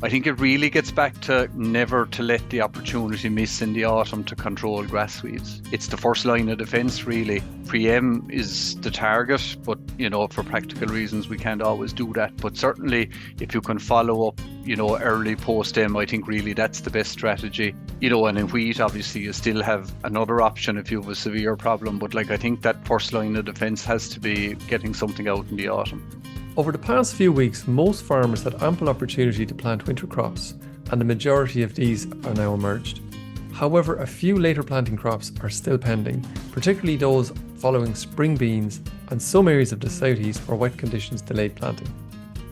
I think it really gets back to never to let the opportunity miss in the autumn to control grass weeds. It's the first line of defence, really. Pre-em is the target, but for practical reasons we can't always do that. But certainly if you can follow up, early post-em, I think really that's the best strategy. And in wheat, obviously you still have another option if you have a severe problem. But I think that first line of defence has to be getting something out in the autumn. Over the past few weeks, most farmers had ample opportunity to plant winter crops, and the majority of these are now emerged. However, a few later planting crops are still pending, particularly those following spring beans and some areas of the southeast where wet conditions delayed planting.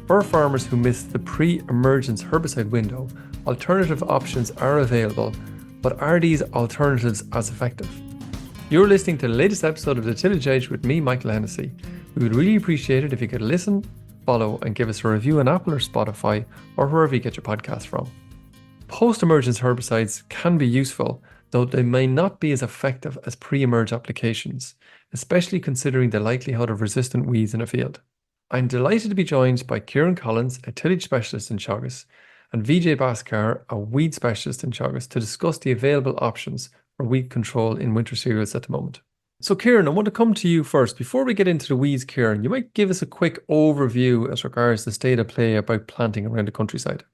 For farmers who missed the pre-emergence herbicide window, alternative options are available, but are these alternatives as effective? You're listening to the latest episode of the Tillage Edge with me, Michael Hennessy. We would really appreciate it if you could listen, follow, and give us a review on Apple or Spotify or wherever you get your podcasts from. Post-emergence herbicides can be useful, though they may not be as effective as pre-emerge applications, especially considering the likelihood of resistant weeds in a field. I'm delighted to be joined by Ciaran Collins, a tillage specialist in Teagasc, and Vijaya Bhaskar, a weed specialist in Teagasc, to discuss the available options for weed control in winter cereals at the moment. So Ciaran, I want to come to you first. Before we get into the weeds, Ciaran, you might give us a quick overview as regards the state of play about planting around the countryside.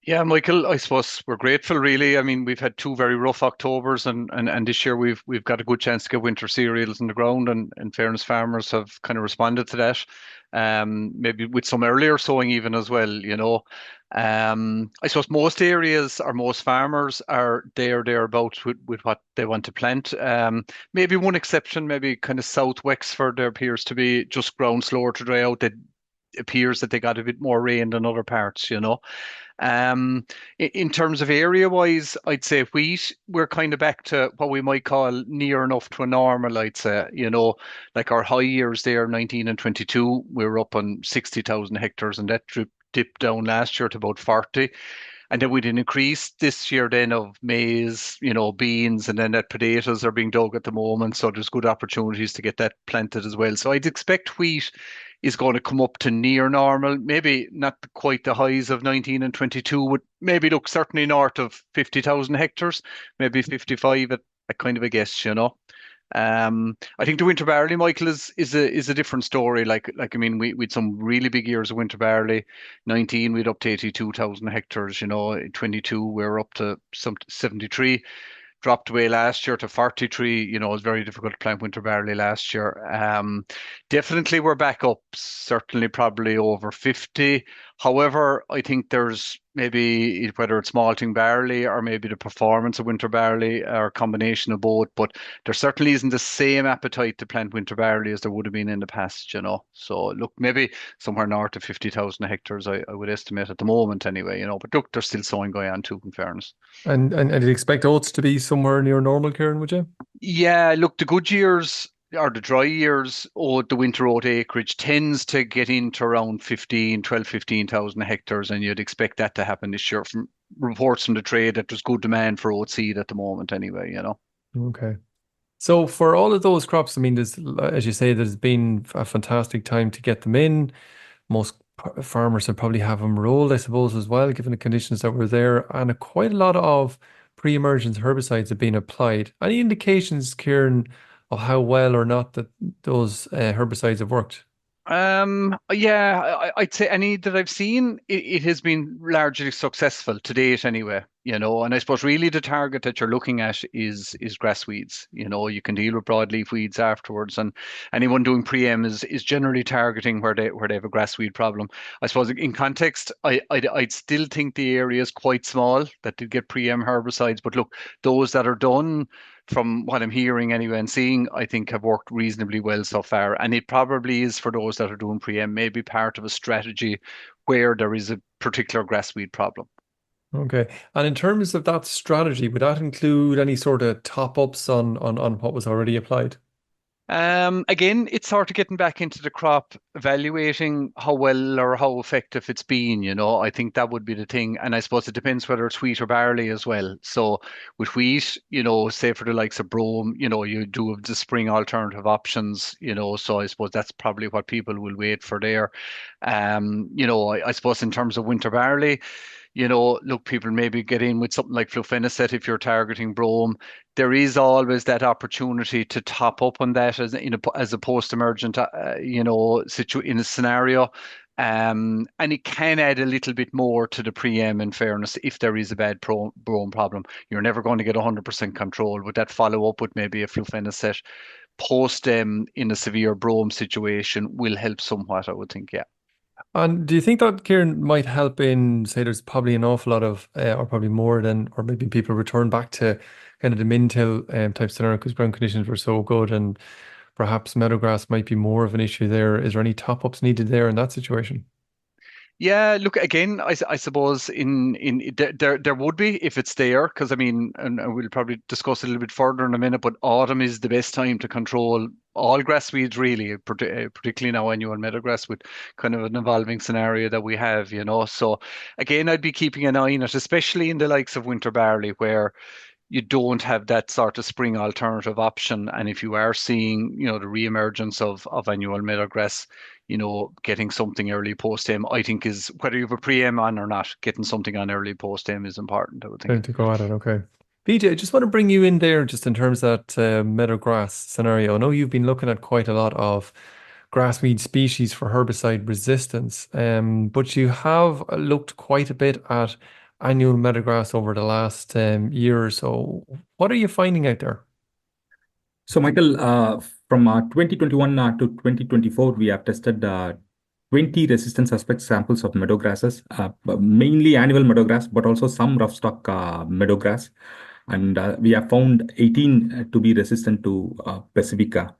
Yeah, Michael, I suppose we're grateful, really. I mean, we've had two very rough Octobers, and this year we've got a good chance to get winter cereals in the ground, and in fairness, farmers have kind of responded to that. Maybe with some earlier sowing even as well. I suppose most areas or most farmers are thereabouts with what they want to plant. Maybe one exception, maybe kind of south Wexford, there appears to be just ground slower to dry out. It appears that they got a bit more rain than other parts. In terms of area wise, I'd say wheat, we're kind of back to what we might call near enough to a normal, I'd say. Like our high years there, 19 and 22, we were up on 60,000 hectares, and that dipped down last year to about 40. And then we'd an increase this year then of maize, beans, and then that potatoes are being dug at the moment. So there's good opportunities to get that planted as well. So I'd expect wheat is going to come up to near normal, maybe not quite the highs of 19 and 22, would maybe look certainly north of 50,000 hectares, maybe 55 at kind of a guess. I think the winter barley, Michael, is a different story. I mean, we'd some really big years of winter barley. 19, we'd up to 82,000 hectares. 22, we're up to some 73. Dropped away last year to 43. It was very difficult to plant winter barley last year. Definitely we're back up, certainly probably over 50. However, I think there's maybe, whether it's malting barley or maybe the performance of winter barley or a combination of both, but there certainly isn't the same appetite to plant winter barley as there would have been in the past. So look, maybe somewhere north of 50,000 hectares, I would estimate at the moment anyway. But look, there's still sowing going on too, in fairness. And you'd expect oats to be somewhere near normal, Ciaran, would you? Yeah, look, the good years or the dry years, the winter oat acreage tends to get into around 15,000 hectares, and you'd expect that to happen this year from reports from the trade that there's good demand for oat seed at the moment anyway. Okay. So for all of those crops, I mean, there's, as you say, there's been a fantastic time to get them in. Most farmers will probably have them rolled, I suppose, as well, given the conditions that were there. And quite a lot of pre-emergence herbicides have been applied. Any indications, Ciaran, of how well or not that those herbicides have worked? Yeah, I'd say any that I've seen, it has been largely successful to date anyway. And I suppose really the target that you're looking at is grass weeds. You can deal with broadleaf weeds afterwards, and anyone doing pre-em is generally targeting where they have a grass weed problem. I suppose in context, I'd still think the area is quite small that did get pre-em herbicides, but look, those that are done, from what I'm hearing anyway and seeing, I think have worked reasonably well so far. And it probably is for those that are doing pre-em, maybe part of a strategy where there is a particular grass weed problem. Okay. And in terms of that strategy, would that include any sort of top-ups on what was already applied? Again, it's sort of getting back into the crop, evaluating how well or how effective it's been. I think that would be the thing. And I suppose it depends whether it's wheat or barley as well. So with wheat, say for the likes of brome, you do have the spring alternative options, so I suppose that's probably what people will wait for there. I suppose in terms of winter barley, look, people maybe get in with something like flufenicet if you're targeting brome. There is always that opportunity to top up on that as a post-emergent, in a scenario. And it can add a little bit more to the pre-em in fairness if there is a bad brome problem. You're never going to get 100% control, but that follow up with maybe a flufenicet post-em in a severe brome situation will help somewhat, I would think, yeah. And do you think that, Kieran, might help in, say, there's probably an awful lot of, or probably more than, or maybe people return back to kind of the min-till type scenario because ground conditions were so good and perhaps meadowgrass might be more of an issue there. Is there any top-ups needed there in that situation? Yeah, look again. I suppose there would be if it's there, because I mean, and we'll probably discuss it a little bit further in a minute. But autumn is the best time to control all grass weeds, really, particularly now annual meadowgrass with kind of an evolving scenario that we have. So again, I'd be keeping an eye on it, especially in the likes of winter barley, where you don't have that sort of spring alternative option. And if you are seeing, the re-emergence of annual meadowgrass, getting something early post-em, I think is whether you have a pre-em on or not, getting something on early post-em is important, I would think. Time to go at it, okay. PJ, I just want to bring you in there just in terms of that meadowgrass scenario. I know you've been looking at quite a lot of grassweed species for herbicide resistance, but you have looked quite a bit at annual meadowgrass over the last year or so. What are you finding out there? So, Michael, from 2021 to 2024, we have tested 20 resistant suspect samples of meadow grasses, mainly annual meadowgrass, but also some rough-stock meadowgrass. And we have found 18 to be resistant to Pacifica.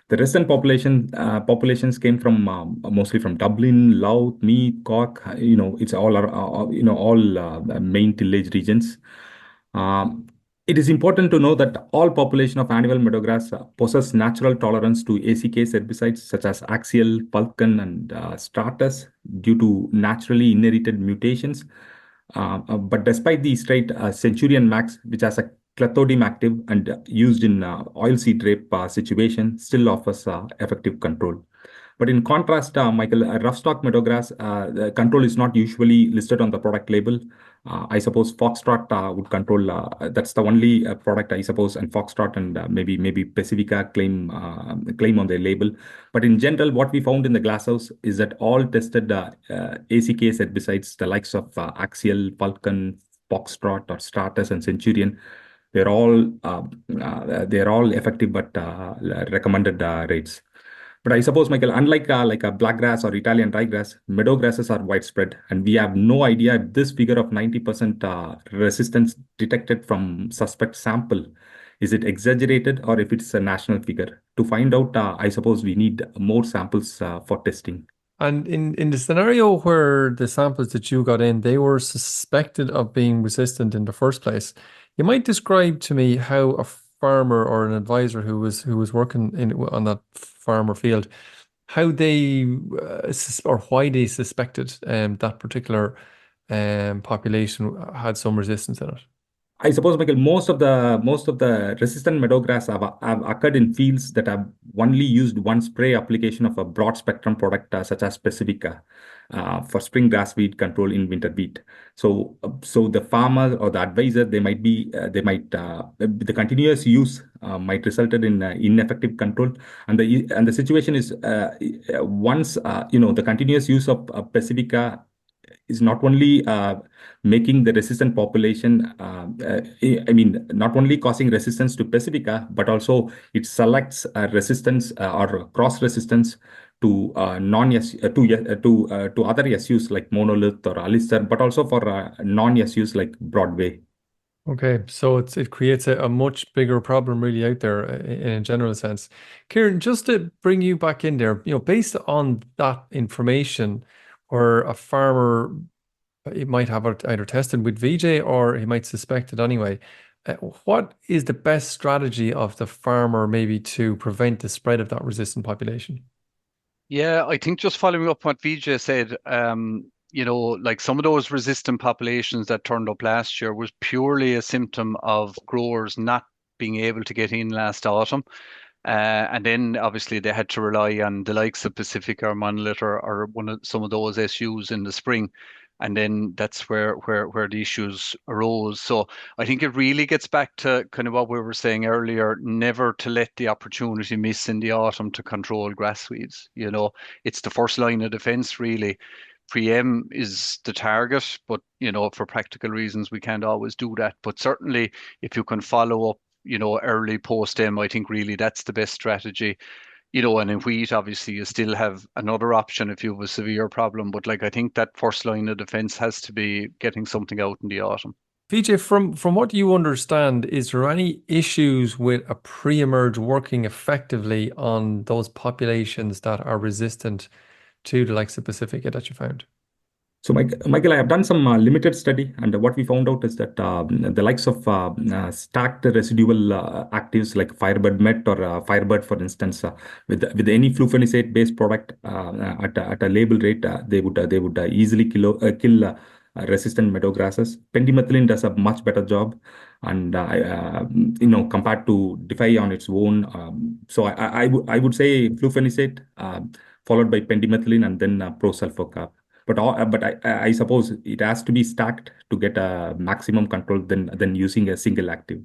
The resistant populations came from mostly from Dublin, Louth, Meath, Cork. It's all main tillage regions. Um, it is important to know that all population of annual meadowgrass possess natural tolerance to ACKs herbicides such as axial, falcon, and stratus due to naturally inherited mutations. But despite these trait, Centurion Max, which has a clethodim active and used in oilseed rape situation, still offers effective control. But in contrast, Michael, a rough stock meadowgrass, the control is not usually listed on the product label. I suppose Foxtrot would control. That's the only product I suppose, and Foxtrot and maybe Pacifica claim on their label. But in general, what we found in the glasshouse is that all tested ACKs herbicides, the likes of Axial, Falcon, Foxtrot, or Stratus, and Centurion, they're all effective but recommended rates. But I suppose, Michael, unlike like a blackgrass or Italian ryegrass, meadow grasses are widespread, and we have no idea if this figure of 90% resistance detected from suspect sample is it exaggerated or if it's a national figure. To find out, I suppose we need more samples for testing. And in the scenario where the samples that you got in, they were suspected of being resistant in the first place. You might describe to me how a farmer or an advisor who was working on that farm or field, how they or why they suspected that particular population had some resistance in it. I suppose, Michael, most of the resistant meadowgrass have occurred in fields that have only used one spray application of a broad spectrum product such as Pacifica for spring grass weed control in winter wheat. So the farmer or the advisor, the continuous use might resulted in ineffective control, and the situation is once the continuous use of Pacifica is not only making the resistant population, not only causing resistance to Pacifica, but also it selects resistance or cross resistance to non to other SUs like monolith or Alistair, but also for non SUs like Broadway. Okay, so it creates a much bigger problem really out there in a general sense. Ciaran, just to bring you back in there, based on that information, where a farmer it might have it either tested with VJ or he might suspect it anyway. What is the best strategy of the farmer maybe to prevent the spread of that resistant population? Yeah, I think just following up what Vijay said, like some of those resistant populations that turned up last year was purely a symptom of growers not being able to get in last autumn. And then obviously they had to rely on the likes of Pacific or Monolith or some of those SUs in the spring. and then that's where the issues arose. So I think it really gets back to kind of what we were saying earlier, never to let the opportunity miss in the autumn to control grass weeds. It's the first line of defense really. Pre-em is the target, but for practical reasons we can't always do that. But certainly if you can follow up, early post-em, I think really that's the best strategy. And in wheat, obviously, you still have another option if you have a severe problem. But I think that first line of defense has to be getting something out in the autumn. Vijay, from what you understand, is there any issues with a pre-emerge working effectively on those populations that are resistant to the likes of Pacifica that you found? So, Michael, I have done some limited study, and what we found out is that the likes of stacked residual actives like Firebird Met or Firebird, for instance, with any flufenicate-based product at a label rate, they would easily kill resistant meadow grasses. Pendimethalin does a much better job, and compared to Defy on its own. So I would say flufenicate followed by pendimethalin and then prosulfocarb. But I suppose it has to be stacked to get a maximum control than using a single active.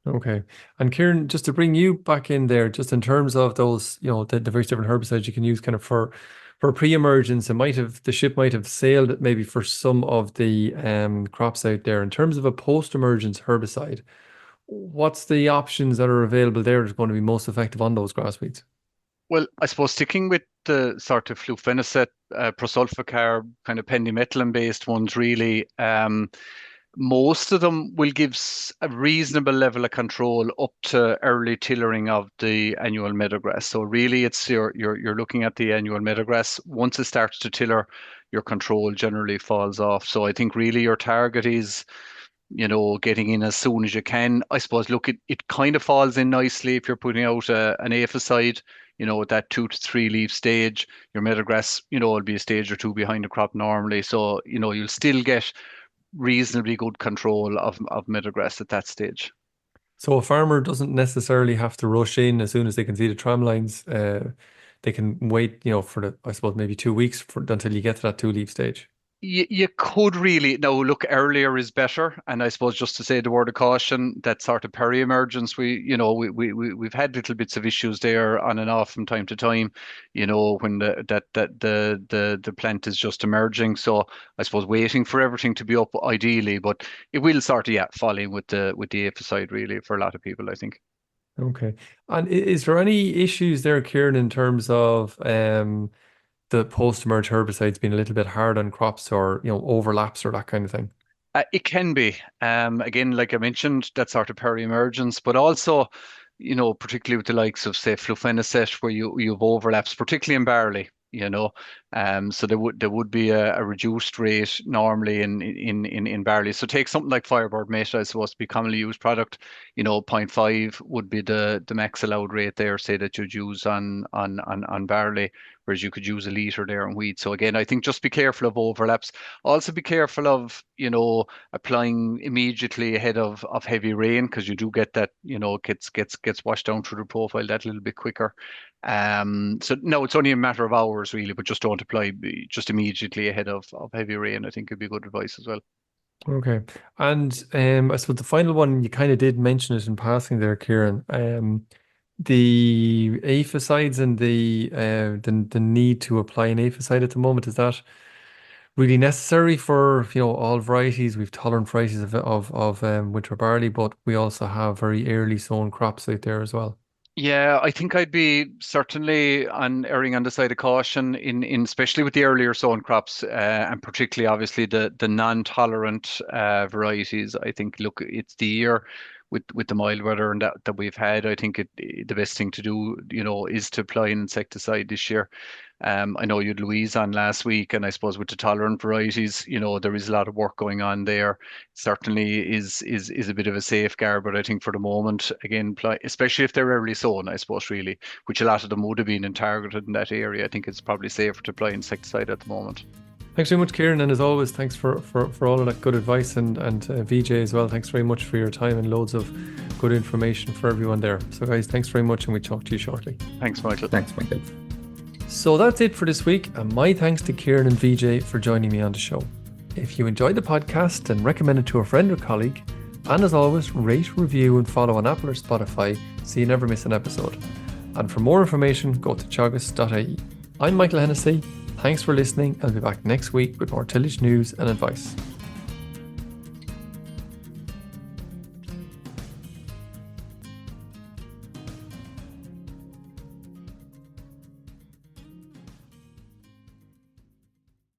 Okay. And Ciaran, just to bring you back in there, just in terms of those, the various different herbicides you can use kind of for pre-emergence, the ship might have sailed maybe for some of the crops out there. In terms of a post-emergence herbicide, what's the options that are available there that's going to be most effective on those grass weeds? Well, I suppose sticking with the sort of flufenicet, prosulfocarb, kind of pendimethalin-based ones, really, most of them will give a reasonable level of control up to early tillering of the annual meadowgrass. So really, it's you're looking at the annual meadowgrass. Once it starts to tiller, your control generally falls off. So I think really your target is, getting in as soon as you can. I suppose, look, it kind of falls in nicely if you're putting out an aphicide. At that 2 to 3 leaf stage, your meadowgrass, will be a stage or two behind the crop normally. So, you'll still get reasonably good control of meadowgrass at that stage. So a farmer doesn't necessarily have to rush in as soon as they can see the tram lines. They can wait, for I suppose maybe 2 weeks until you get to that 2 leaf stage. You could really, now look, earlier is better, and I suppose just to say the word of caution, that sort of peri-emergence, we've had little bits of issues there on and off from time to time, when the plant is just emerging. So I suppose waiting for everything to be up ideally, but it will sort of fall in with the aphicide really for a lot of people, I think. Okay, and is there any issues there, Ciaran, in terms of the post-emerge herbicides being a little bit hard on crops or, overlaps or that kind of thing? It can be. Again, like I mentioned, that sort of peri-emergence, but also, particularly with the likes of, say, flufenicet, where you've overlaps, particularly in barley. So there would be a reduced rate normally in barley. So take something like Firebird Met, I suppose to be commonly used product. 0.5 would be the max allowed rate there, say that you'd use on barley, whereas you could use a litre there in wheat. So again, I think just be careful of overlaps. Also be careful of applying immediately ahead of heavy rain, because you do get that gets washed down through the profile that little bit quicker. So no, it's only a matter of hours really, but just don't apply just immediately ahead of heavy rain. I think it'd be good advice as well. Okay. And I suppose the final one, you kind of did mention it in passing there, Ciaran. The aphicides and the need to apply an aphicide at the moment, is that really necessary for all varieties? We've tolerant varieties of winter barley, but we also have very early sown crops out there as well. Yeah, I think I'd be certainly erring on the side of caution in especially with the earlier sown crops, and particularly obviously the non-tolerant varieties. I think, look, it's the year with the mild weather and that we've had. I think the best thing to do, is to apply an insecticide this year. I know you had Louise on last week, and I suppose with the tolerant varieties, there is a lot of work going on there. Certainly is a bit of a safeguard, but I think for the moment, again, especially if they're early sown, I suppose really, which a lot of them would have been targeted in that area, I think it's probably safer to apply insecticide at the moment. Thanks very much, Ciaran, and as always, thanks for all of that good advice, and Vijay as well. Thanks very much for your time and loads of good information for everyone there. So guys, thanks very much, and we'll talk to you shortly. Thanks, Michael. Thanks, Michael. So that's it for this week, and my thanks to Ciaran and Vijay for joining me on the show. If you enjoyed the podcast, then recommend it to a friend or colleague. And as always, rate, review, and follow on Apple or Spotify so you never miss an episode. And for more information, go to teagasc.ie. I'm Michael Hennessy. Thanks for listening. I'll be back next week with more tillage news and advice.